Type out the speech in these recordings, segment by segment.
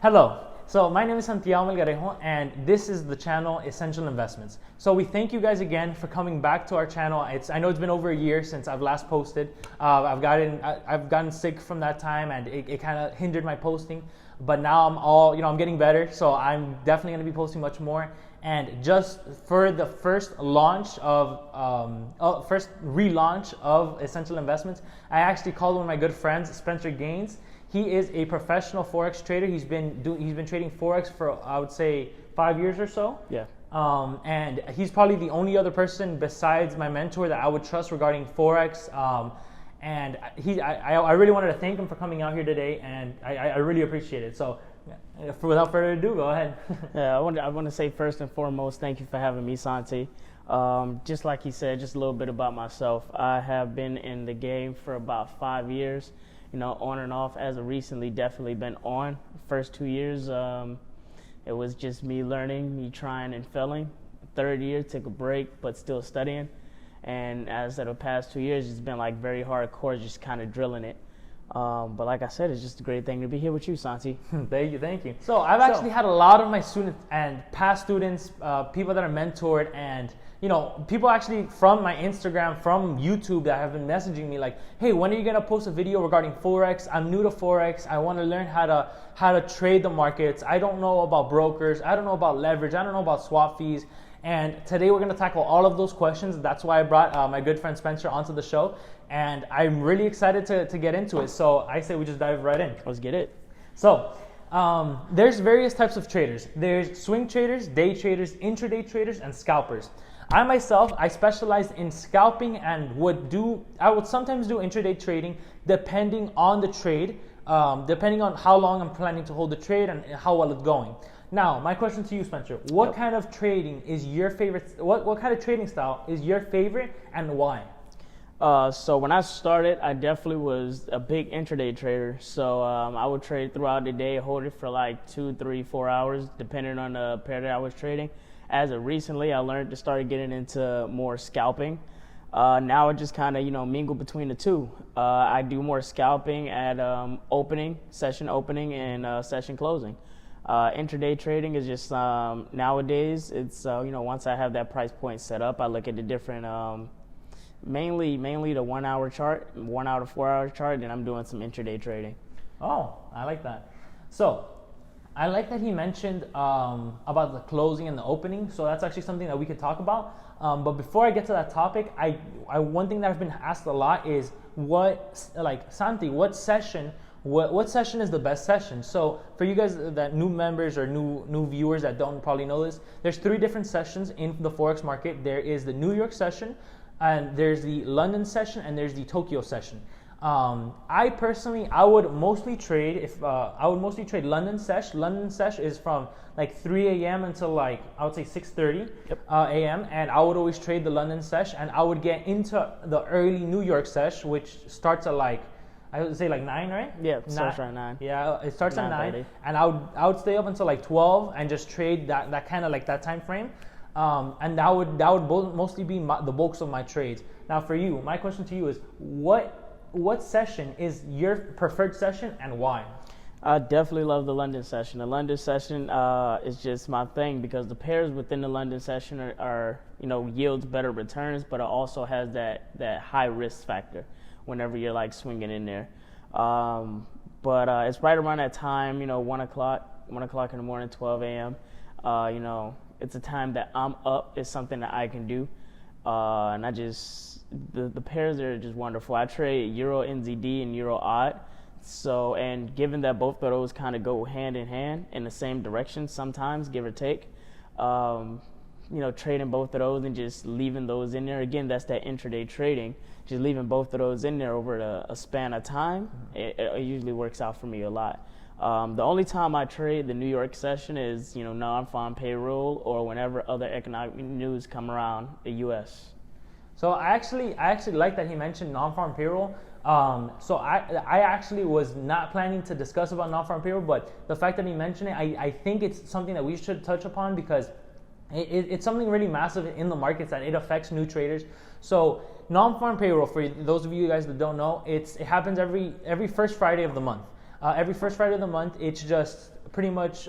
Hello. So my name is Santiago Melgarejo, and this is the channel Essential Investments. So we thank you guys again for coming back to our channel. I know it's been over a year since I've last posted. I've gotten sick from that time, and it kind of hindered my posting. But now I'm getting better. So I'm definitely going to be posting much more. And just for the first relaunch of Essential Investments, I actually called one of my good friends, Spencer Gaines. He is a professional Forex trader. He's been trading Forex for, I would say, 5 years or so. Yeah. And he's probably the only other person besides my mentor that I would trust regarding Forex. And I really wanted to thank him for coming out here today, and I really appreciate it. So without further ado, go ahead. Yeah, I want to say first and foremost, thank you for having me, Santi. Just like he said, just a little bit about myself. I have been in the game for about 5 years. On and off. As of recently, definitely been on. First 2 years, it was just me learning, me trying and failing. Third year, took a break, but still studying. And as of the past 2 years, it's been like very hardcore, just kind of drilling it. But like I said, it's just a great thing to be here with you, Santi. Thank you. So I've actually had a lot of my students and past students, people that are mentored, and people actually from my Instagram, from YouTube, that have been messaging me like, hey, when are you gonna post a video regarding Forex? I'm new to Forex. I want to learn how to trade the markets. I don't know about brokers. I don't know about leverage. I don't know about swap fees. And today we're gonna tackle all of those questions. That's why I brought my good friend Spencer onto the show, and I'm really excited to get into it. So I say we just dive right in. Let's get it. So there's various types of traders. There's swing traders, day traders, intraday traders, and scalpers. I myself, I specialize in scalping and I would sometimes do intraday trading depending on the trade, depending on how long I'm planning to hold the trade and how well it's going. Now, my question to you, Spencer, what kind of trading is your favorite? What kind of trading style is your favorite, and why? So when I started, I definitely was a big intraday trader. So I would trade throughout the day, hold it for like 2, 3, 4 hours, depending on the pair that I was trading. As of recently, I learned to start getting into more scalping. Now I just kind of, mingle between the two. I do more scalping at session opening and session closing. Intraday trading is just nowadays, it's, once I have that price point set up, I look at the different, mainly the 1 hour chart, 1 hour to 4 hour chart, and I'm doing some intraday trading. Oh, I like that. So I like that he mentioned about the closing and the opening. So that's actually something that we could talk about. But before I get to that topic, one thing that I've been asked a lot is Santi, what session is the best session? So for you guys that new members or new viewers that don't probably know this, there's 3 different sessions in the Forex market. There is the New York session, and there's the London session, and there's the Tokyo session. I personally, I would mostly trade London sesh. London sesh is from like 3 a.m. until like, I would say 6:30 a.m. And I would always trade the London sesh, and I would get into the early New York sesh, which starts at like, I would say like 9, right? Yeah, it starts around 9. Yeah, it starts at 9, and I would stay up until like 12 and just trade that kind of like that time frame. And that would mostly be the bulks of my trades. Now for you, my question to you is, what session is your preferred session, and why? I definitely love the London session. The London session is just my thing, because the pairs within the London session are yields better returns, but it also has that high risk factor whenever you're like swinging in there. But it's right around that time, 1 o'clock in the morning, 12 a.m. It's a time that I'm up. It's something that I can do. And the pairs are just wonderful. I trade Euro NZD and Euro odd. So, and given that both of those kind of go hand in hand in the same direction sometimes, give or take, trading both of those and just leaving those in there. Again, that's that intraday trading. Just leaving both of those in there over a span of time, it usually works out for me a lot. The only time I trade the New York session is, non-farm payroll, or whenever other economic news come around the U.S. So I actually like that he mentioned non-farm payroll. So I actually was not planning to discuss about non-farm payroll, but the fact that he mentioned it, I think it's something that we should touch upon, because it's something really massive in the markets that it affects new traders. So non-farm payroll, for those of you guys that don't know, it happens every first Friday of the month. Every first Friday of the month, it's just pretty much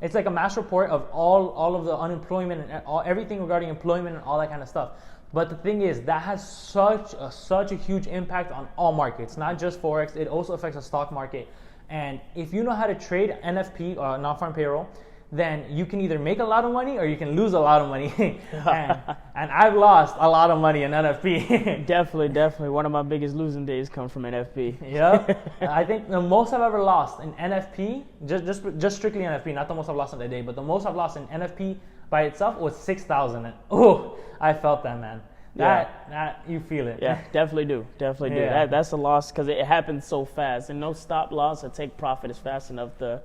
it's like a mass report of all of the unemployment and everything regarding employment and all that kind of stuff. But the thing is, that has such a huge impact on all markets, not just Forex. It also affects the stock market. And if you know how to trade NFP, non-farm payroll, then you can either make a lot of money or you can lose a lot of money. and I've lost a lot of money in NFP. Definitely. One of my biggest losing days come from NFP. Yeah, I think the most I've ever lost in NFP, just strictly NFP, not the most I've lost in a day, but the most I've lost in NFP by itself was 6,000. Oh, I felt that, man. That you feel it. Yeah, definitely do. Yeah. That's a loss because it happens so fast, and no stop loss or take profit is fast enough to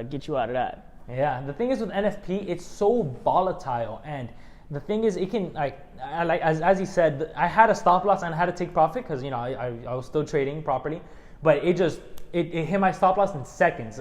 get you out of that. Yeah, the thing is with NFP, it's so volatile, and the thing is, it can as he said, I had a stop loss and I had to take profit because I was still trading properly, but it hit my stop loss in seconds.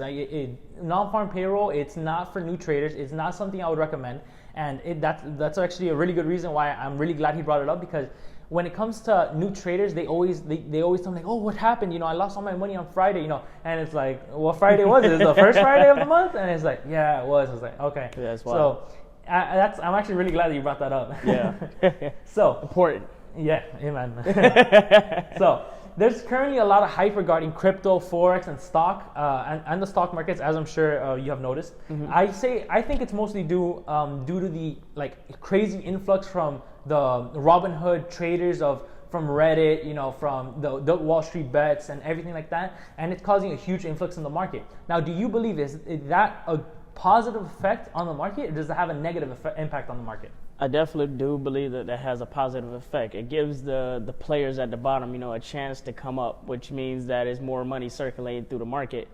Non-farm payroll, it's not for new traders. It's not something I would recommend, and that's actually a really good reason why I'm really glad he brought it up, because when it comes to new traders, they always tell me like, oh, what happened? I lost all my money on Friday, and it's like, what Friday was it? Is it the first Friday of the month? And it's like, yeah, it was. I was like, okay. Yeah, that's wild. So I'm actually really glad that you brought that up. Yeah. So important. Yeah, amen. So there's currently a lot of hype regarding crypto, Forex, and stock, and the stock markets, as I'm sure you have noticed. Mm-hmm. I think it's mostly due to the crazy influx from the Robinhood traders from Reddit, from the Wallstreet Bets and everything like that, and it's causing a huge influx in the market. Now, do you believe is that a positive effect on the market, or does it have a negative impact on the market? I definitely do believe that has a positive effect. It gives the players at the bottom, a chance to come up, which means that there's more money circulating through the market.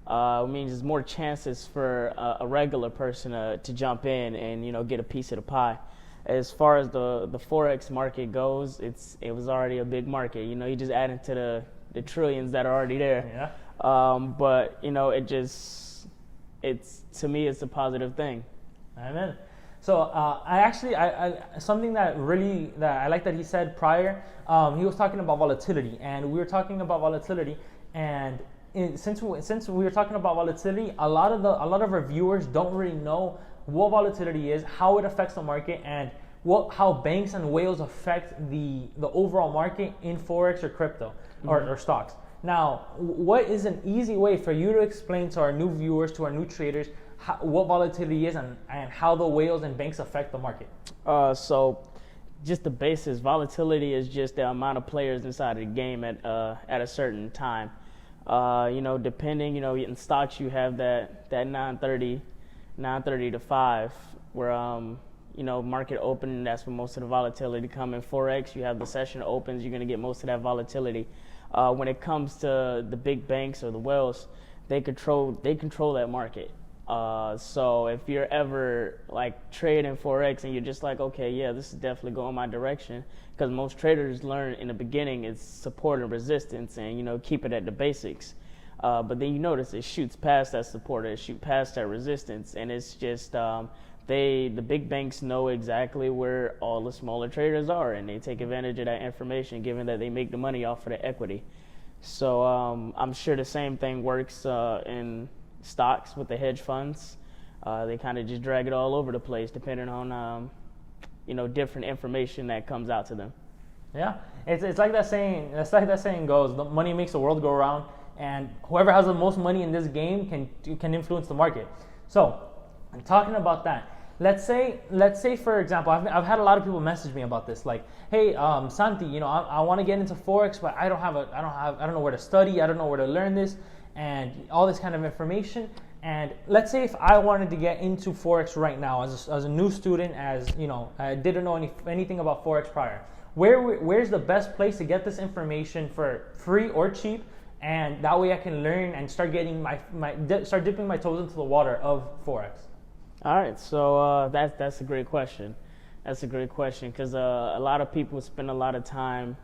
It means there's more chances for a regular person to jump in and get a piece of the pie. As far as the Forex market goes, it was already a big market. You just add into the trillions that are already there. Yeah. But to me, it's a positive thing. Amen. So something that I like that he said prior. He was talking about volatility, and we were talking about volatility, and since we were talking about volatility, a lot of our viewers don't really know what volatility is, how it affects the market, and how banks and whales affect the overall market in Forex or crypto or stocks. Now, what is an easy way for you to explain to our new viewers, to our new traders, what volatility is and how the whales and banks affect the market? So just the basis, volatility is just the amount of players inside of the game at a certain time. Depending, in stocks you have that 9:30 to 5 where market open, that's where most of the volatility come. In Forex, you have the session opens, you're going to get most of that volatility. When it comes to the big banks or the whales, they control that market. So if you're ever trading Forex and you're just like, okay, yeah, this is definitely going my direction, because most traders learn in the beginning it's support and resistance and keep it at the basics. But then you notice it shoots past that support, it shoots past that resistance, and it's just the big banks know exactly where all the smaller traders are, and they take advantage of that information, given that they make the money off of the equity. So I'm sure the same thing works in stocks with the hedge funds. They kind of just drag it all over the place, depending on different information that comes out to them. Yeah, it's like that saying. It's like that saying goes: the money makes the world go around, and whoever has the most money in this game can influence the market. So, I'm talking about that. Let's say for example, I've had a lot of people message me about this, like, hey, Santi, I want to get into Forex, but I don't know where to study, I don't know where to learn this, and all this kind of information. And let's say if I wanted to get into Forex right now as a new student, I didn't know anything about Forex prior. Where's the best place to get this information for free or cheap? And that way I can learn and start getting start dipping my toes into the water of Forex. All right, so that's a great question. That's a great question, because a lot of people spend a lot of time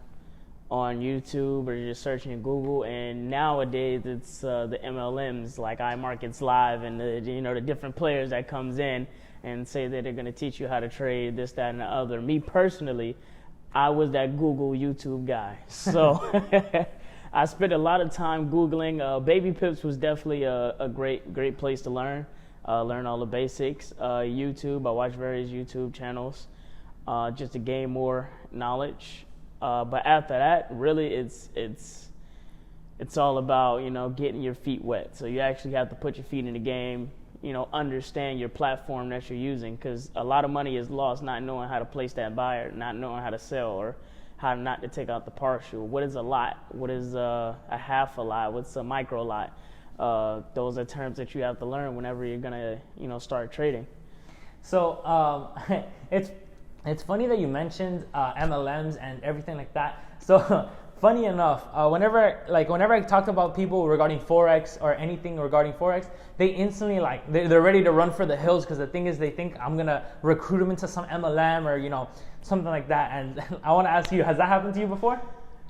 on YouTube or just searching in Google, and nowadays it's the MLMs like iMarkets Live and the different players that comes in and say that they're going to teach you how to trade this, that, and the other. Me personally, I was that Google YouTube guy, so I spent a lot of time Googling. Baby Pips was definitely a great place to learn all the basics. YouTube, I watch various YouTube channels just to gain more knowledge. But after that, really, it's all about, getting your feet wet. So you actually have to put your feet in the game, understand your platform that you're using, because a lot of money is lost not knowing how to place that buyer, not knowing how to sell, or how not to take out the partial. What is a lot? What is a half a lot? What's a micro lot? Those are terms that you have to learn whenever you're gonna, start trading. So it's funny that you mentioned MLMs and everything like that. So funny enough, whenever I talk about people regarding Forex or anything regarding Forex, they instantly they're ready to run for the hills, because the thing is, they think I'm gonna recruit them into some MLM or something like that. And I want to ask you, has that happened to you before?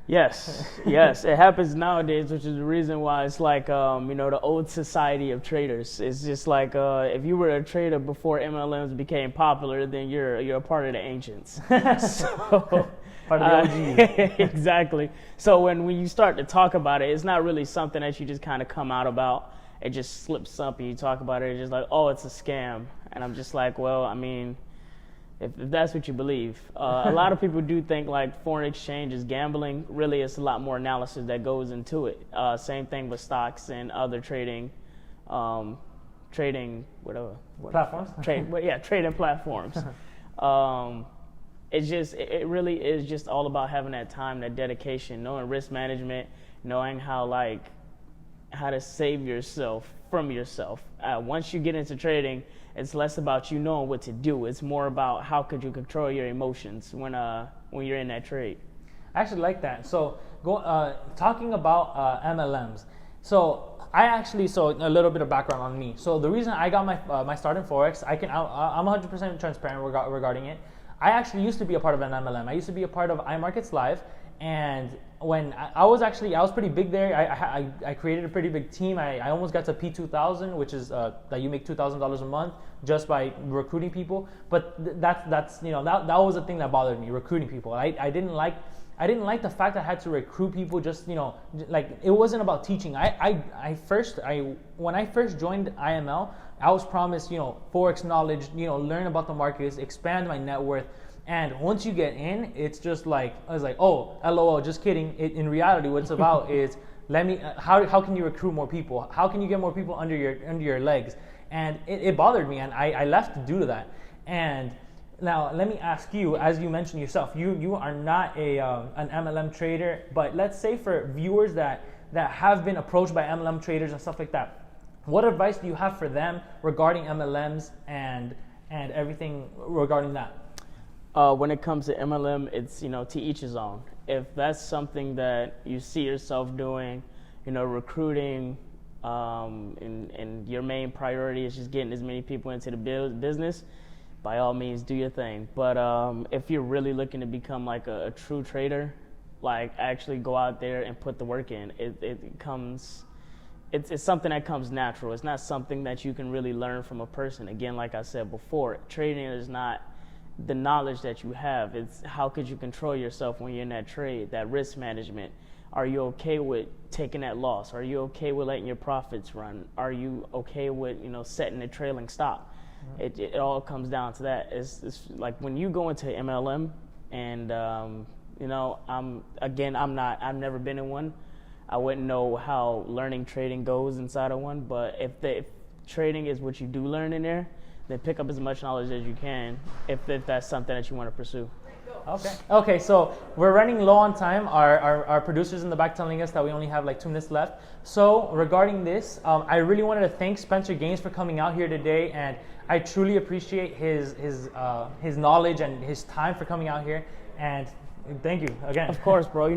Yes, it happens nowadays, which is the reason why it's like, the old society of traders. It's just like, if you were a trader before MLMs became popular, then you're a part of the ancients. So, part of the OGs. Exactly. So when you start to talk about it, it's not really something that you just kind of come out about. It just slips up and you talk about it. It's just like, oh, it's a scam. And I'm just like, well, I mean, if that's what you believe. A lot of people do think like foreign exchange is gambling. Really, it's a lot more analysis that goes into it. Same thing with stocks and other trading Platforms? Trading platforms. It really is just all about having that time, that dedication, knowing risk management, knowing how to save yourself from yourself. Once you get into trading, it's less about you knowing what to do. It's more about how could you control your emotions when you're in that trade. I actually like that. So talking about MLMs. So a little bit of background on me. So the reason I got my start in Forex, I'm 100% transparent regarding it. I actually used to be a part of an MLM. I used to be a part of iMarkets Live, and when I was pretty big there. I created a pretty big team. I almost got to P2000, which is that you make $2,000 a month just by recruiting people. But that was the thing that bothered me, recruiting people. I didn't like the fact I had to recruit people. Just it wasn't about teaching. When I first joined IML, I was promised Forex knowledge, learn about the markets, expand my net worth. And once you get in, it's just like, I was like, oh, LOL, just kidding. In reality, what it's about is how can you recruit more people? How can you get more people under your legs? And it bothered me, and I left due to that. And now let me ask you, as you mentioned yourself, you are not an MLM trader, but let's say for viewers that have been approached by MLM traders and stuff like that, what advice do you have for them regarding MLMs and everything regarding that? When it comes to MLM, it's, to each his own. If that's something that you see yourself doing, recruiting, and your main priority is just getting as many people into the business, by all means, do your thing. But if you're really looking to become like a true trader, like actually go out there and put the work in, it's something that comes natural. It's not something that you can really learn from a person. Again, like I said before, trading is not the knowledge that you have. It's how could you control yourself when you're in that trade, that risk management. Are you okay with taking that loss? Are you okay with letting your profits run? Are you okay with setting a trailing stop? Mm-hmm. It all comes down to that. It's like when you go into MLM, and I've never been in one. I wouldn't know how learning trading goes inside of one. But if trading is what you do learn in there, then pick up as much knowledge as you can if that's something that you want to pursue. Okay, so we're running low on time. Our producers in the back telling us that we only have like 2 minutes left. So regarding this, I really wanted to thank Spencer Gaines for coming out here today, and I truly appreciate his knowledge and his time for coming out here, and thank you again. Of course, bro.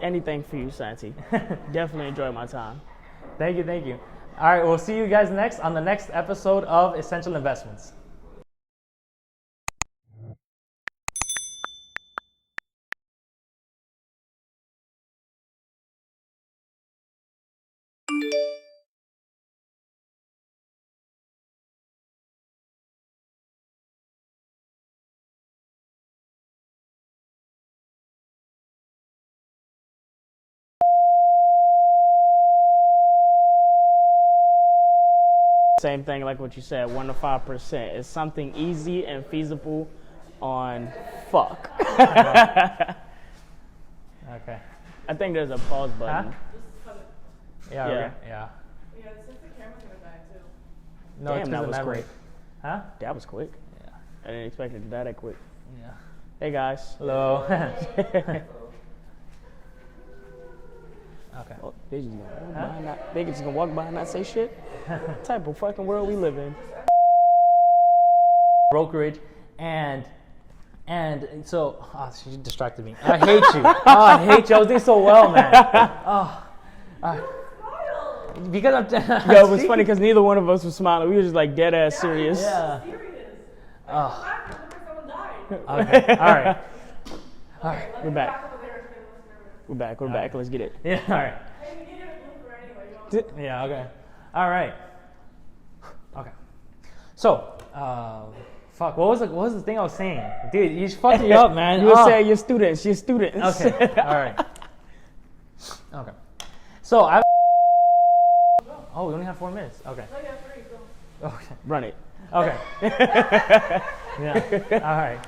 Anything for you, Santi. Definitely enjoy my time. Thank you. All right, we'll see you guys next on the next episode of Essential Investments. same thing like what you said, 1 to 5%. It's something easy and feasible on fuck. Okay. I think there's a pause button. Huh? Yeah. Okay. Yeah. Yeah, since the camera's gonna die too. No, Damn, it's that because was of memory. quick. Huh? That was quick. Yeah. I didn't expect it to die that quick. Yeah. Hey guys. Hello. Okay. Oh, they just gonna walk by and not, they just gonna walk by and not say shit. What type of fucking world we live in? Brokerage and so she distracted me. I hate you. I hate you. I was doing so well, man. Because I'm. Yo, it was funny because neither one of us was smiling. We were just like dead ass serious. Yeah. Serious. Oh. Someone died. Okay. All right. All right. We're back. We're back. We're back. Let's get it. Yeah. All right. Hey, we needed a blooper anyway. Yeah. Okay. All right. Okay. So, fuck. What was the thing I was saying, dude? You fucked me up, man. You were saying your students. Okay. All right. Okay. So I. Oh, we only have 4 minutes. Okay. Oh, yeah, 3, go. Okay. Run it. Okay. Yeah. All right.